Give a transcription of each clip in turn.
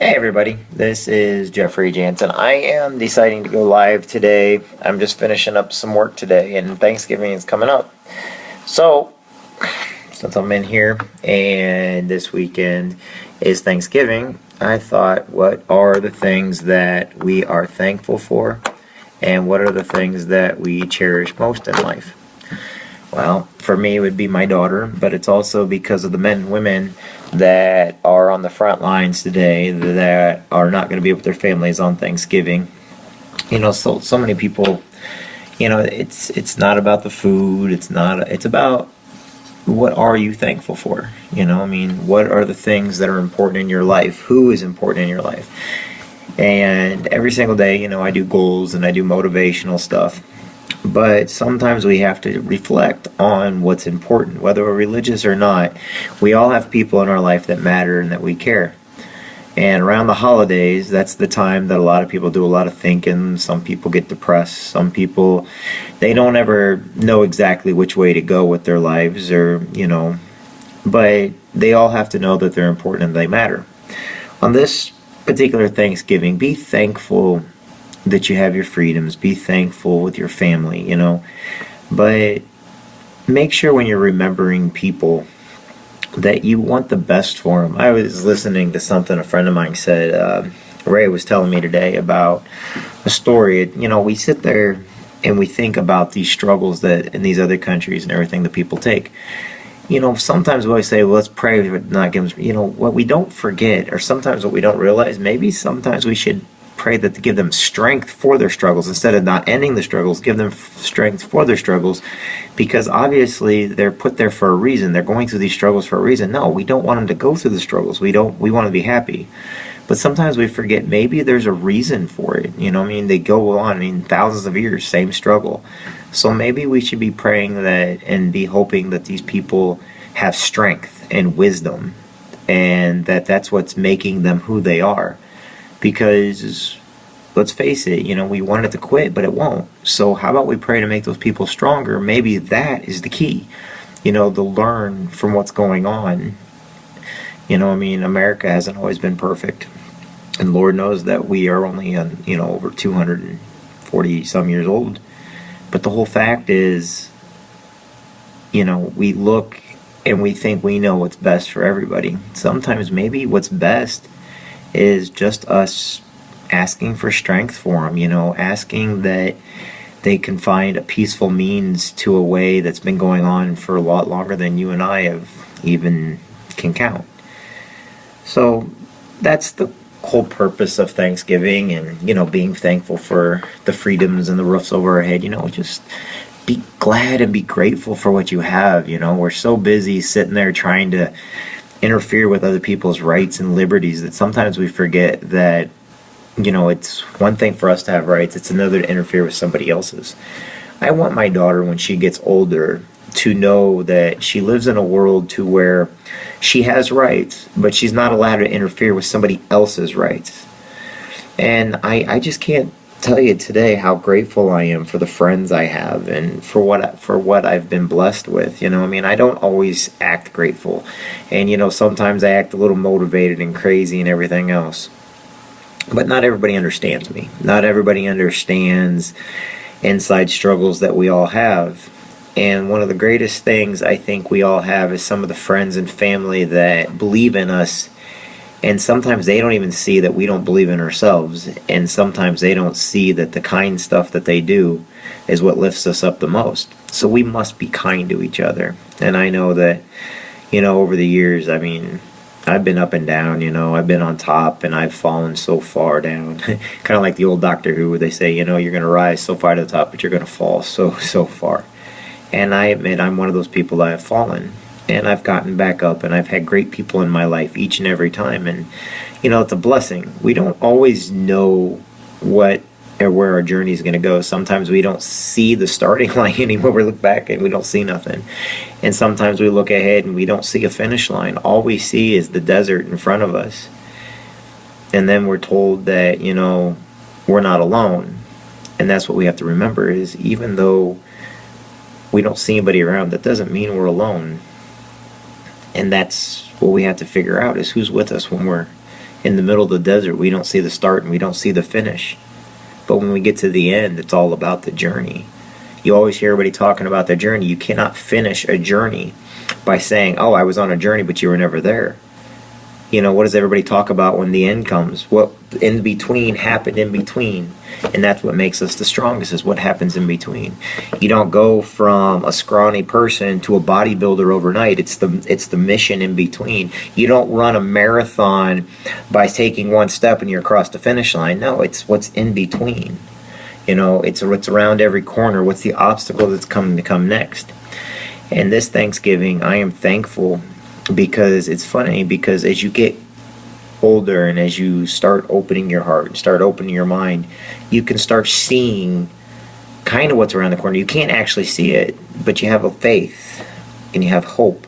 Hey everybody, this is Jeffrey Jansen. I am deciding to go live today. I'm just finishing up some work today, and Thanksgiving is coming up. So, since I'm in here and this weekend is Thanksgiving, I thought, what are the things that we are thankful for, and what are the things that we cherish most in life? Well, for me, it would be my daughter, but it's also because of the men and women that are on the front lines today that are not going to be with their families on Thanksgiving. So many people. It's not about the food. It's about what are you thankful for. What are the things that are important in your life? Who is important in your life? And every single day, I do goals and I do motivational stuff. But sometimes we have to reflect on what's important, whether we're religious or not. We all have people in our life that matter and that we care. And around the holidays, that's the time that a lot of people do a lot of thinking. Some people get depressed. Some people, they don't ever know exactly which way to go with their lives, but they all have to know that they're important and they matter. On this particular Thanksgiving, be thankful that you have your freedoms. Be thankful with your family, but make sure when you're remembering people that you want the best for them. I was listening to something a friend of mine said. Ray was telling me today about a story. We sit there and we think about these struggles that in these other countries and everything that people take. Sometimes we always say, well, let's pray but not give them. What we don't forget, or sometimes what we don't realize, maybe sometimes we should pray that to give them strength for their struggles instead of not ending the struggles. Give them strength for their struggles, because obviously they're put there for a reason. They're going through these struggles for a reason. No, we don't want them to go through the struggles. We want to be happy, but sometimes we forget maybe there's a reason for it. They go on thousands of years, same struggle. So maybe we should be praying that and be hoping that these people have strength and wisdom, and that's what's making them who they are. Because let's face it, we want it to quit, but it won't. So how about we pray to make those people stronger? Maybe that is the key, to learn from what's going on. America hasn't always been perfect. And Lord knows that we are only over 240 some years old. But the whole fact is, we look and we think we know what's best for everybody. Sometimes maybe what's best is just us asking for strength for them, asking that they can find a peaceful means to a way that's been going on for a lot longer than you and I have even can count. So that's the whole purpose of Thanksgiving, and being thankful for the freedoms and the roofs over our head. Just be glad and be grateful for what you have. We're so busy sitting there trying to interfere with other people's rights and liberties that sometimes we forget that it's one thing for us to have rights, it's another to interfere with somebody else's. I want my daughter, when she gets older, to know that she lives in a world to where she has rights, but she's not allowed to interfere with somebody else's rights. And I just can't tell you today how grateful I am for the friends I have and for what I've been blessed with. I don't always act grateful, and sometimes I act a little motivated and crazy and everything else. But not everybody understands me. Not everybody understands inside struggles that we all have. And one of the greatest things I think we all have is some of the friends and family that believe in us. And sometimes they don't even see that we don't believe in ourselves. And sometimes they don't see that the kind stuff that they do is what lifts us up the most. So we must be kind to each other. And I know that, over the years, I've been up and down, I've been on top and I've fallen so far down. Kind of like the old Doctor Who, where they say, you're going to rise so far to the top, but you're going to fall so far. And I admit I'm one of those people that have fallen. And I've gotten back up, and I've had great people in my life each and every time. And, it's a blessing. We don't always know what or where our journey is going to go. Sometimes we don't see the starting line anymore. We look back and we don't see nothing. And sometimes we look ahead and we don't see a finish line. All we see is the desert in front of us. And then we're told that, we're not alone. And that's what we have to remember, is even though we don't see anybody around, that doesn't mean we're alone. And that's what we have to figure out, is who's with us when we're in the middle of the desert. We don't see the start and we don't see the finish. But when we get to the end, it's all about the journey. You always hear everybody talking about their journey. You cannot finish a journey by saying, oh, I was on a journey, but you were never there. What does everybody talk about when the end comes? What in between happened in between. And that's what makes us the strongest, is what happens in between. You don't go from a scrawny person to a bodybuilder overnight. It's the mission in between. You don't run a marathon by taking one step and you're across the finish line. No, it's what's in between. It's what's around every corner. What's the obstacle that's coming to come next? And this Thanksgiving, I am thankful, because it's funny, because as you get older and as you start opening your heart and start opening your mind, you can start seeing kind of what's around the corner. You can't actually see it, but you have a faith and you have hope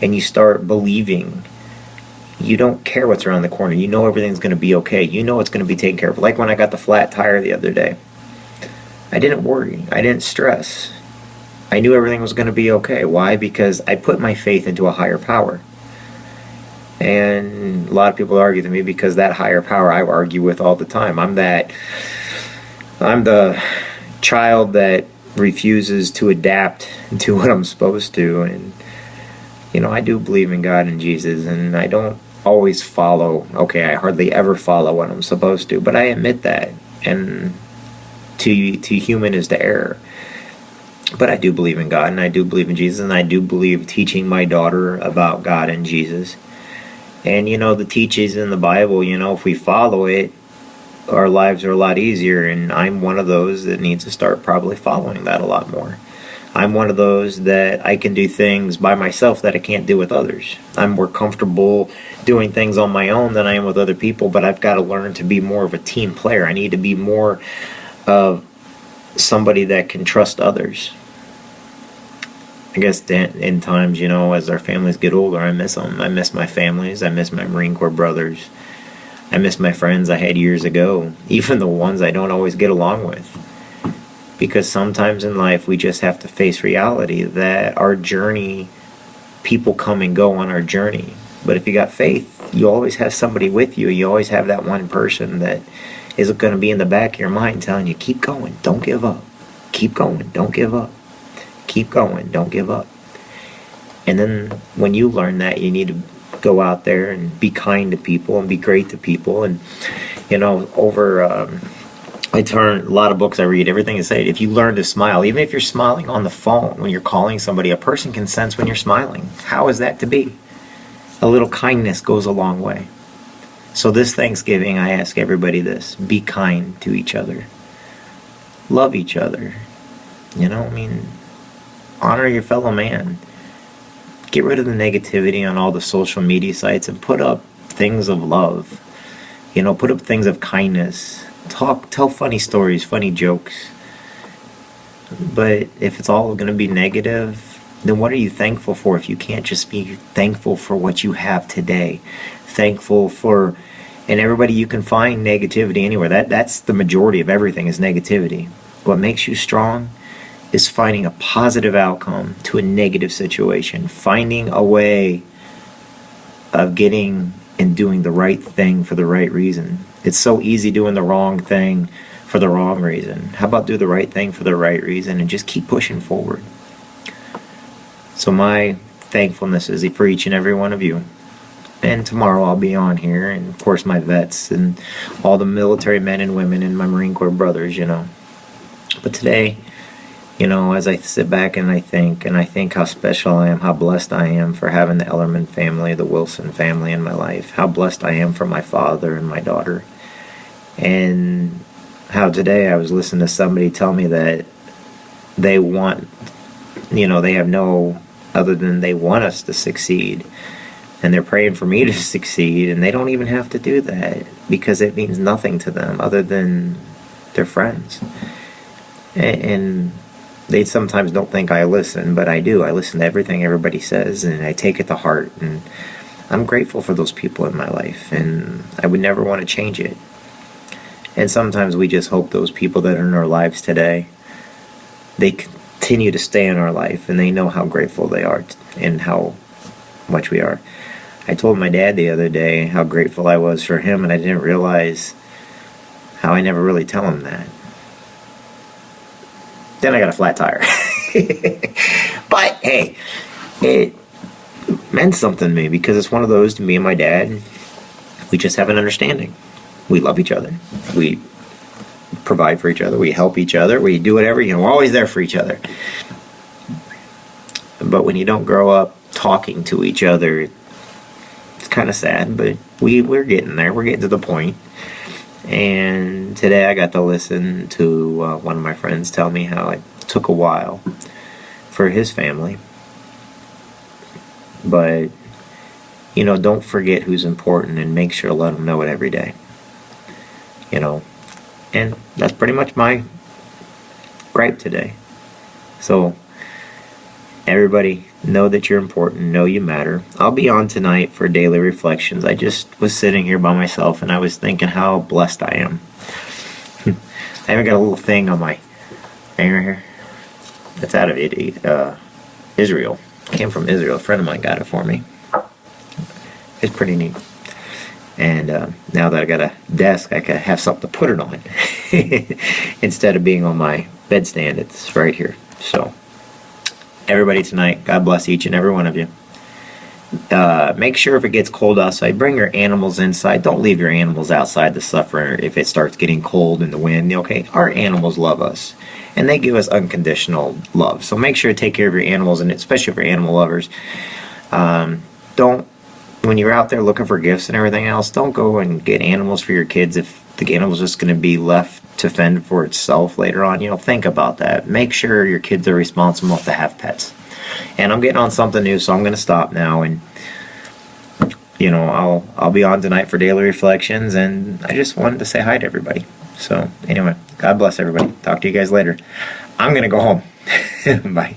and you start believing. You don't care what's around the corner. You know everything's going to be okay. You know it's going to be taken care of. Like when I got the flat tire the other day, I didn't worry. I didn't stress. I knew everything was going to be okay. Why? Because I put my faith into a higher power. And a lot of people argue with me because that higher power I argue with all the time. I'm the child that refuses to adapt to what I'm supposed to. And, I do believe in God and Jesus, and I don't always follow. Okay, I hardly ever follow what I'm supposed to, but I admit that. And to human is to err. But I do believe in God, and I do believe in Jesus, and I do believe teaching my daughter about God and Jesus. And, the teachings in the Bible, if we follow it, our lives are a lot easier, and I'm one of those that needs to start probably following that a lot more. I'm one of those that I can do things by myself that I can't do with others. I'm more comfortable doing things on my own than I am with other people, but I've got to learn to be more of a team player. I need to be more of somebody that can trust others. I guess in times, as our families get older, I miss them. I miss my families. I miss my Marine Corps brothers. I miss my friends I had years ago, even the ones I don't always get along with. Because sometimes in life, we just have to face reality that our journey, people come and go on our journey. But if you got faith, you always have somebody with you. You always have that one person that is going to be in the back of your mind telling you, keep going, don't give up. Keep going, don't give up. Keep going, don't give up. And then when you learn that, you need to go out there and be kind to people and be great to people. And, I turn a lot of books I read, everything is said, if you learn to smile, even if you're smiling on the phone when you're calling somebody, a person can sense when you're smiling. How is that to be? A little kindness goes a long way. So this Thanksgiving, I ask everybody this: be kind to each other. Love each other. Honor your fellow man. Get rid of the negativity on all the social media sites and put up things of love. Put up things of kindness. Tell funny stories, funny jokes. But if it's all going to be negative, then what are you thankful for if you can't just be thankful for what you have today? Thankful for, and everybody, you can find negativity anywhere. That's the majority of everything is negativity. What makes you strong is finding a positive outcome to a negative situation. Finding a way of getting and doing the right thing for the right reason. It's so easy doing the wrong thing for the wrong reason. How about do the right thing for the right reason and just keep pushing forward? So my thankfulness is for each and every one of you. And tomorrow I'll be on here, and of course my vets and all the military men and women and my Marine Corps brothers, But today, as I sit back and I think how special I am, how blessed I am for having the Ellerman family, the Wilson family in my life, how blessed I am for my father and my daughter, and how today I was listening to somebody tell me that they want, they have no other than they want us to succeed, and they're praying for me to succeed, and they don't even have to do that because it means nothing to them other than their friends. And they sometimes don't think I listen, but I do. I listen to everything everybody says, and I take it to heart. And I'm grateful for those people in my life, and I would never want to change it. And sometimes we just hope those people that are in our lives today, they continue to stay in our life, and they know how grateful they are and how much we are. I told my dad the other day how grateful I was for him, and I didn't realize how I never really tell him that. Then I got a flat tire. But hey, it meant something to me because it's one of those, to me and my dad, we just have an understanding. We love each other. We provide for each other. We help each other. We do whatever. We're always there for each other. But when you don't grow up talking to each other, it's kind of sad. But we're getting there. We're getting to the point. And today I got to listen to one of my friends tell me how it took a while for his family. But, don't forget who's important and make sure to let them know it every day. And that's pretty much my gripe today. So, everybody, know that you're important, know you matter. I'll be on tonight for daily reflections. I just was sitting here by myself and I was thinking how blessed I am. I even got a little thing on my finger here. That's out of Israel. Came from Israel. A friend of mine got it for me. It's pretty neat. And now that I got a desk, I can have something to put it on. Instead of being on my bedstand, it's right here. So, everybody tonight, God bless each and every one of you. Make sure if it gets cold outside, bring your animals inside. Don't leave your animals outside to suffer if it starts getting cold in the wind. Okay, our animals love us. And they give us unconditional love. So make sure to take care of your animals, and especially for animal lovers. When you're out there looking for gifts and everything else, don't go and get animals for your kids if the animal's just going to be left to fend for itself later on. Think about that. Make sure your kids are responsible enough to have pets. And I'm getting on something new, so I'm going to stop now. And, I'll be on tonight for daily reflections, and I just wanted to say hi to everybody. So, anyway, God bless everybody. Talk to you guys later. I'm going to go home. Bye.